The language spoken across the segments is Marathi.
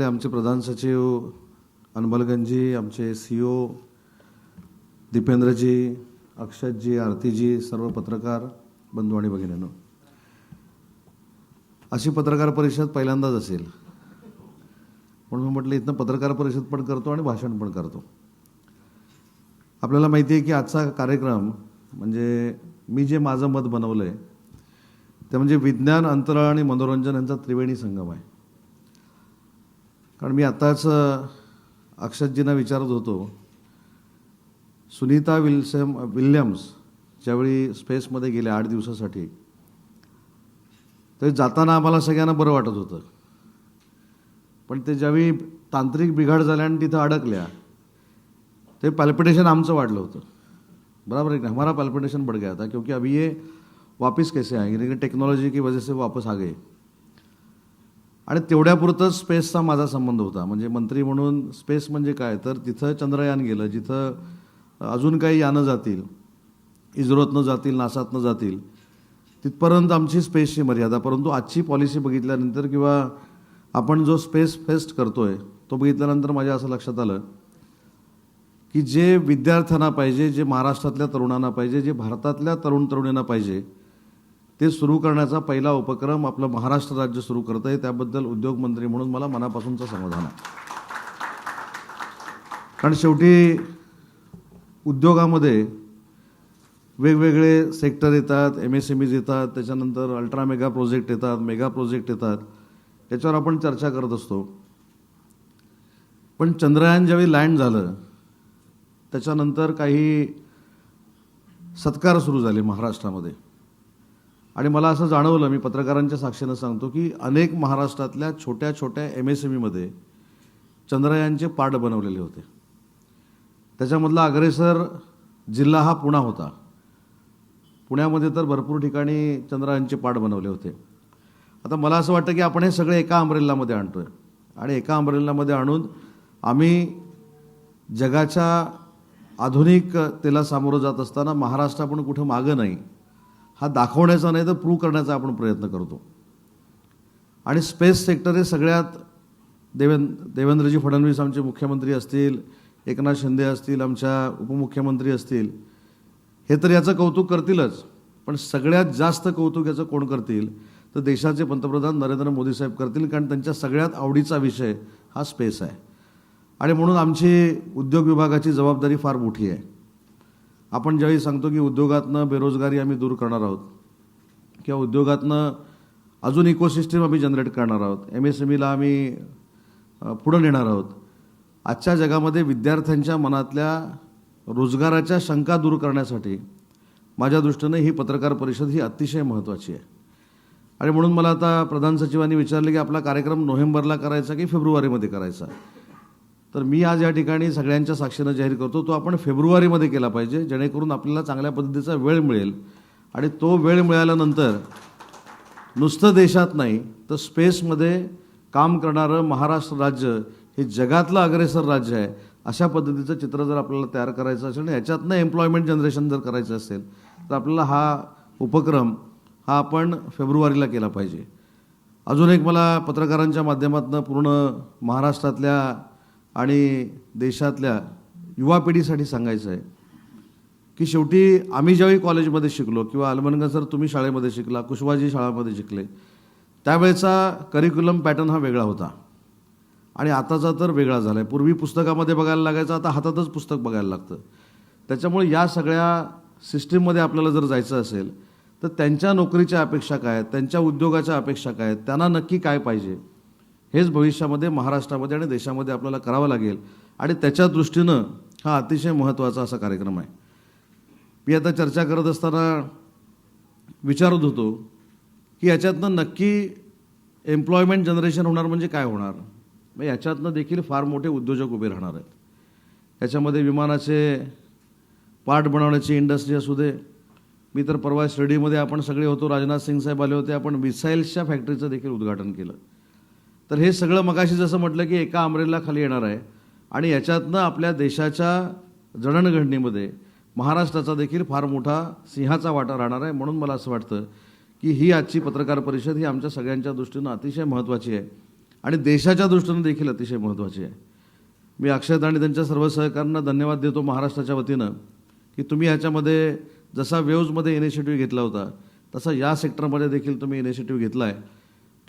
असलेले आमचे प्रधान सचिव अनबलगंजी, आमचे CEO दीपेंद्रजी, अक्षतजी, आरतीजी, सर्व पत्रकार बंधू आणि भगिनींनो, अशी पत्रकार परिषद पहिल्यांदाच असेल म्हणून मी म्हटलं इथनं पत्रकार परिषद पण करतो आणि भाषण पण करतो. आपल्याला माहिती आहे की आजचा कार्यक्रम म्हणजे मी जे माझं मत बनवलं आहे ते म्हणजे विज्ञान, अंतराळ आणि मनोरंजन यांचा त्रिवेणी संगम आहे. कारण मी आत्ताच अक्षतजींना विचारत होतो, सुनीता विल्यम्स ज्यावेळी स्पेसमध्ये गेल्या 8 दिवसासाठी, ते जाताना आम्हाला सगळ्यांना बरं वाटत होतं, पण ते ज्यावेळी तांत्रिक बिघाड झाल्या आणि तिथं अडकल्या ते पल्पिटेशन आमचं वाढलं होतं. बराबर है कि हमारा पल्पिटेशन बढ़ गया था क्योंकि अभी ये वापस कैसे आएंगे, लेकिन टेक्नॉलॉजी की वजह से वापस आ गए. आणि तेवढ्यापुरतंच स्पेसचा माझा संबंध होता. म्हणजे मंत्री म्हणून स्पेस म्हणजे काय, तर तिथं चंद्रयान गेलं, जिथं अजून काही यानं जातील, इस्रोतनं जातील, नासातनं जातील, तिथपर्यंत आमची स्पेसची मर्यादा. परंतु आजची पॉलिसी बघितल्यानंतर किंवा आपण जो स्पेस फेस्ट करतोय तो बघितल्यानंतर माझ्या असं लक्षात आलं की जे विद्यार्थ्यांना पाहिजे, जे महाराष्ट्रातल्या तरुणांना पाहिजे, जे भारतातल्या तरुणींना पाहिजे, ते सुरू करण्याचा पहिला उपक्रम आपलं महाराष्ट्र राज्य सुरू करत आहे. त्याबद्दल उद्योगमंत्री म्हणून मला मनापासूनचं समाधान आहे. कारण शेवटी उद्योगामध्ये वेगवेगळे सेक्टर येतात, MSMEs येतात, त्याच्यानंतर अल्ट्रा मेगा प्रोजेक्ट येतात, मेगा प्रोजेक्ट येतात, याच्यावर आपण चर्चा करत असतो. पण चंद्रयान ज्यावेळी लँड झालं त्याच्यानंतर काही सत्कार सुरू झाले महाराष्ट्रामध्ये. आणि मला असं जाणवलं, मी पत्रकारांच्या साक्षीनं सांगतो, की अनेक महाराष्ट्रातल्या छोट्या छोट्या MSMEमध्ये चंद्रयानचे पार्ट बनवलेले होते. त्याच्यामधला अग्रेसर जिल्हा हा पुणा होता. पुण्यामध्ये तर भरपूर ठिकाणी चंद्रयानचे पार्ट बनवले होते. आता मला असं वाटतं की आपण हे सगळे एका अम्ब्रेलामध्ये आणतोय आणि एका अम्ब्रेलामध्ये आणून आम्ही जगाच्या आधुनिकतेला सामोरं जात असताना महाराष्ट्र आपण कुठं मागं नाही हा दाखवण्याचा, नाही तर प्रूव्ह करण्याचा आपण प्रयत्न करतो. आणि स्पेस सेक्टर हे सगळ्यात देवेंद्रजी फडणवीस आमचे मुख्यमंत्री असतील, एकनाथ शिंदे असतील, आमच्या उपमुख्यमंत्री असतील, हे तर याचं कौतुक करतीलच, पण सगळ्यात जास्त कौतुक याचं कोण करतील तर देशाचे पंतप्रधान नरेंद्र मोदी साहेब करतील. कारण त्यांच्या सगळ्यात आवडीचा विषय हा स्पेस आहे. आणि म्हणून आमची उद्योग विभागाची जबाबदारी फार मोठी आहे. आपण ज्यावेळी सांगतो की उद्योगातनं बेरोजगारी आम्ही दूर करणार आहोत किंवा उद्योगातनं अजून इकोसिस्टम आम्ही जनरेट करणार आहोत, MSMEला आम्ही पुढं नेणार आहोत, आजच्या जगामध्ये विद्यार्थ्यांच्या मनातल्या रोजगाराच्या शंका दूर करण्यासाठी माझ्या दृष्टीने ही पत्रकार परिषद ही अतिशय महत्त्वाची आहे. आणि म्हणून मला आता प्रधान सचिवांनी विचारले की आपला कार्यक्रम नोव्हेंबरला करायचा की फेब्रुवारीमध्ये करायचा, तर मी आज या ठिकाणी सगळ्यांच्या साक्षीनं जाहीर करतो तो आपण फेब्रुवारीमध्ये केला पाहिजे, जेणेकरून आपल्याला चांगल्या पद्धतीचा वेळ मिळेल. आणि तो वेळ मिळाल्यानंतर नुसतं देशात नाही तर स्पेसमध्ये काम करणारं महाराष्ट्र राज्य हे जगातलं अग्रेसर राज्य आहे, अशा पद्धतीचं चित्र जर आपल्याला तयार करायचं असेल आणि याच्यातनं एम्प्लॉयमेंट जनरेशन जर करायचं असेल तर आपल्याला हा उपक्रम हा आपण फेब्रुवारीला केला पाहिजे. अजून एक मला पत्रकारांच्या माध्यमातून पूर्ण महाराष्ट्रातल्या आणि देशातल्या युवा पिढीसाठी सांगायचं आहे की शेवटी आम्ही ज्यावेळी कॉलेजमध्ये शिकलो किंवा अलमनगर सर तुम्ही शाळेमध्ये शिकला, कुशवाजी शाळेमध्ये शिकले, त्यावेळेचा करिक्युलम पॅटर्न हा वेगळा होता आणि आताचा तर वेगळा झाला आहे. पूर्वी पुस्तकामध्ये बघायला लागायचं, आता हातातच पुस्तक बघायला लागतं. त्याच्यामुळे या सगळ्या सिस्टीममध्ये आपल्याला जर जायचं असेल तर त्यांच्या नोकरीच्या अपेक्षा काय आहेत, त्यांच्या उद्योगाच्या अपेक्षा काय आहेत, त्यांना नक्की काय पाहिजे, हेच भविष्यामध्ये महाराष्ट्रामध्ये आणि देशामध्ये आपल्याला करावं लागेल. आणि त्याच्या दृष्टीनं हा अतिशय महत्त्वाचा असा कार्यक्रम आहे. मी आता चर्चा करत असताना विचारत होतो की याच्यातनं नक्की एम्प्लॉयमेंट जनरेशन होणार म्हणजे काय होणार. मग याच्यातनं देखील फार मोठे उद्योजक उभे राहणार आहेत. याच्यामध्ये विमानाचे पार्ट बनवण्याची इंडस्ट्री असू दे, मी तर परवा शिर्डीमध्ये आपण सगळे होतो, राजनाथ सिंग साहेब आले होते, आपण मिसाईल्सच्या फॅक्टरीचं देखील उद्घाटन केलं. तर हे सगळं मगाशी जसं म्हटलं की एका अम्ब्रेलाखाली येणार आहे आणि याच्यातनं आपल्या देशाच्या जडणघडणीमध्ये महाराष्ट्राचा देखील फार मोठा सिंहाचा वाटा राहणार आहे. म्हणून मला असं वाटतं की ही आजची पत्रकार परिषद ही आमच्या सगळ्यांच्या दृष्टीनं अतिशय महत्त्वाची आहे. आणि देशाच्या दृष्टीनं देखील अतिशय महत्त्वाची आहे. मी अक्षत आणि त्यांच्या सर्व सहकाऱ्यांना धन्यवाद देतो महाराष्ट्राच्या वतीनं की तुम्ही ह्याच्यामध्ये जसा वेव्जमध्ये इनिशिएटिव्ह घेतला होता तसा या सेक्टरमध्ये देखील तुम्ही इनिशिएटिव्ह घेतला आहे.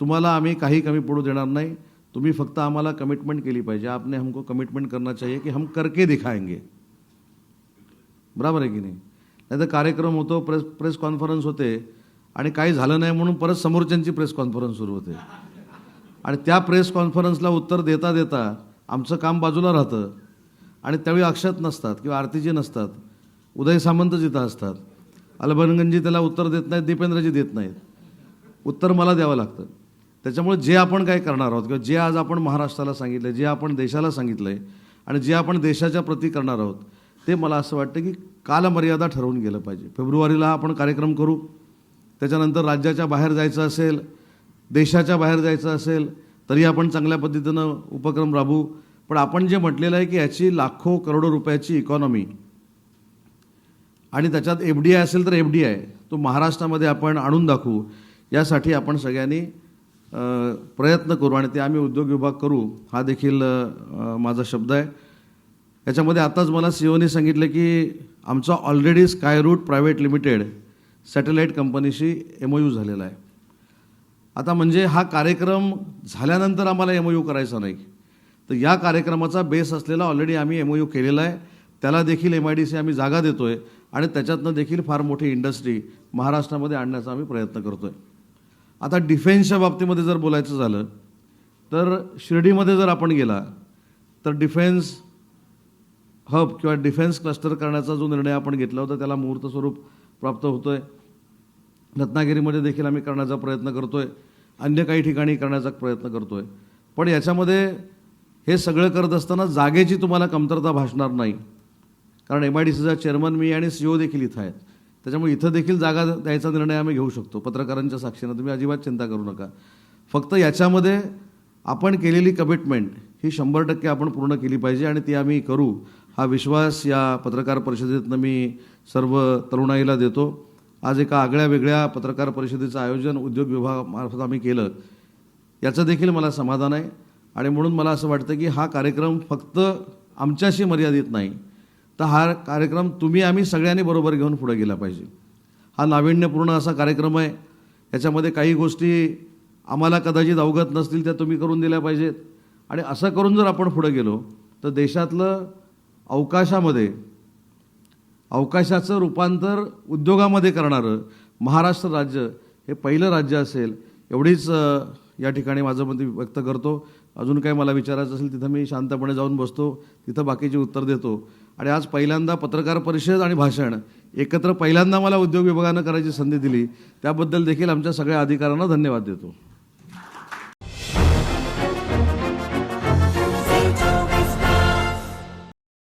तुम्हाला आम्ही काही कमी पडू देणार नाही. तुम्ही फक्त आम्हाला कमिटमेंट केली पाहिजे. आपने हमको कमिटमेंट करना चाहिए की हम करके दिखाएंगे. बरोबर आहे की नाही? नाहीतर कार्यक्रम होतो, प्रेस कॉन्फरन्स होते आणि काही झालं नाही म्हणून परत समोरच्यांची प्रेस कॉन्फरन्स सुरू होते आणि त्या प्रेस कॉन्फरन्सला उत्तर देता देता आमचं काम बाजूला राहतं आणि त्यावेळी अक्षत नसतात किंवा आरतीजी नसतात, उदय सामंत जिथं असतात, अलबनगंजी त्याला उत्तर देत नाहीत, दीपेंद्रजी देत नाहीत. उत्तर मला द्यावं लागतं. त्याच्यामुळे जे आपण काय करणार आहोत किंवा जे आज आपण महाराष्ट्राला सांगितलं, जे आपण देशाला सांगितलं आहे आणि जे आपण देशाच्या प्रती करणार आहोत ते मला असं वाटतं की कालमर्यादा ठरवून गेलं पाहिजे. फेब्रुवारीला आपण कार्यक्रम करू, त्याच्यानंतर राज्याच्या बाहेर जायचं असेल, देशाच्या बाहेर जायचं असेल तरी आपण चांगल्या पद्धतीनं उपक्रम राबवू. पण आपण जे म्हटलेलं आहे की याची लाखो करोडो रुपयाची इकॉनॉमी आणि त्याच्यात FDI असेल तर FDI तो महाराष्ट्रामध्ये आपण आणून दाखवू, यासाठी आपण सगळ्यांनी प्रयत्न करू आणि ते आम्ही उद्योग विभाग करू, हा देखील माझा शब्द आहे. याच्यामध्ये आताच मला CEOने सांगितलं की आमचा already Skyroot private limited satellite कंपनीशी MOU झालेला आहे. आता म्हणजे हा कार्यक्रम झाल्यानंतर आम्हाला MOU करायचा नाही, तर या कार्यक्रमाचा बेस असलेला ऑलरेडी आम्ही MOU केलेला आहे. त्याला देखील MIDC आम्ही जागा देतो आहे आणि त्याच्यातनं देखील फार मोठी इंडस्ट्री महाराष्ट्रामध्ये आणण्याचा आम्ही प्रयत्न करतो आहे. आता डिफेन्सच्या बाबतीमध्ये जर बोलायचं झालं तर शिर्डीमध्ये जर आपण गेला तर डिफेन्स हब किंवा डिफेन्स क्लस्टर करण्याचा जो निर्णय आपण घेतला होता त्याला मुहूर्त स्वरूप प्राप्त होतो आहे. रत्नागिरीमध्ये देखील आम्ही करण्याचा प्रयत्न करतो आहे, अन्य काही ठिकाणी करण्याचा प्रयत्न करतो आहे. पण याच्यामध्ये हे सगळं करत असताना जागेची तुम्हाला कमतरता भासणार नाही, कारण MIDCचा चेअरमन मी आणि CEO देखील इथं आहेत. त्याच्यामुळे इथं देखील जागा द्यायचा निर्णय आम्ही घेऊ शकतो पत्रकारांच्या साक्षीनं. तुम्ही अजिबात चिंता करू नका. फक्त याच्यामध्ये आपण केलेली कमिटमेंट ही 100% आपण पूर्ण केली पाहिजे आणि ती आम्ही करू, हा विश्वास या पत्रकार परिषदेतनं मी सर्व तरुणाईला देतो. आज एका आगळ्या वेगळ्या पत्रकार परिषदेचं आयोजन उद्योग विभागामार्फत आम्ही केलं, याचं देखील मला समाधान आहे. आणि म्हणून मला असं वाटतं की हा कार्यक्रम फक्त आमच्याशी मर्यादित नाही, तर हा कार्यक्रम तुम्ही आम्ही सगळ्यांनी बरोबर घेऊन पुढे गेला पाहिजे. हा नाविन्यपूर्ण असा कार्यक्रम आहे. याच्यामध्ये काही गोष्टी आम्हाला कदाचित अवगत नसतील त्या तुम्ही करून दिल्या पाहिजेत आणि असं करून जर आपण पुढे गेलो तर देशातलं अवकाशाचं रूपांतर उद्योगामध्ये करणारं महाराष्ट्र राज्य हे पहिलं राज्य असेल, एवढीच या ठिकाणी माझं मत व्यक्त करतो. अजून काही मला विचारायचं असेल तिथं मी शांतपणे जाऊन बसतो, तिथं बाकीचे उत्तर देतो. आणि आज पहिल्यांदा पत्रकार परिषद आणि भाषण एकत्र पहिल्यांदा मला उद्योग विभागानं करायची संधी दिली, त्याबद्दल देखील आमच्या सगळ्या अधिकाऱ्यांना धन्यवाद देतो.